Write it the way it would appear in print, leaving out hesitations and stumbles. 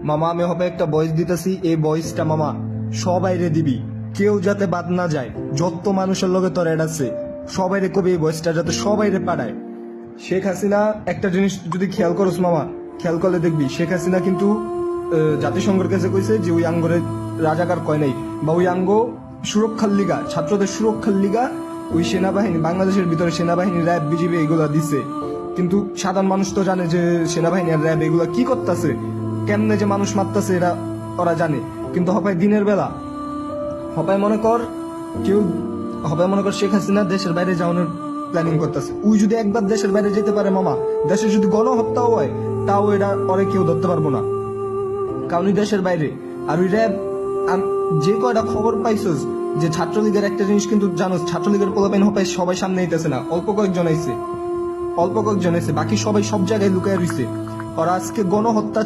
মামা আমি হবে একটা ভয়েস দিতেছি, এই ভয়েসটা মামা সবাইরে দিবি, কেউ যাতে বাদ না যায়। যত মানুষের লগে তোর অ্যাড আছে সবাইরে কবি এই ভয়েসটা যাতে সবাইরে পাঠায়। শেখ হাসিনা একটা জিনিস যদি খেয়াল করস মামা, খেয়াল করলে দেখবি শেখ হাসিনা কিন্তু জাতিসংঘের কাছে কইছে যে ওই আঙ্গরে রাজাকার কয় নাই, বা ওই আঙ্গ সুরক্ষার লিগা, ছাত্রদের সুরক্ষার লিগা ওই সেনাবাহিনী, বাংলাদেশের ভিতরে সেনাবাহিনী, র্যাব, বিজিবি এগুলা দিছে। কিন্তু সাধারণ মানুষ তো জানে যে সেনাবাহিনী আর র্যাব এগুলা কি করতেছে, কেমনে যে মানুষ মারতেছে এরা ওরা জানে। কিন্তু হপায় দিনের বেলা হপায় মনে কর কেউ হপায় মনে কর শেখ হাসিনা দেশের বাইরে যাওয়ানোর প্ল্যানিং করতেছে। ওই যদি একবার দেশের বাইরে যেতে পারে মামা, দেশে যদি গণহত্যাও হয় তাও এটা পরে কেউ ধরতে পারবো না, কারণ ওই দেশের বাইরে। আর ওই র্যাব যে কয়টা খবর পাইছস যে ছাত্রলীগের একটা জিনিস কিন্তু জানোস, ছাত্রলীগের পোলাপাইন হপায় সবাই সামনে আইতেছে না, অল্প কয়েকজন আইছে, বাকি সবাই সব জায়গায় লুকায় রইছে। আর আজকে গণহত্যা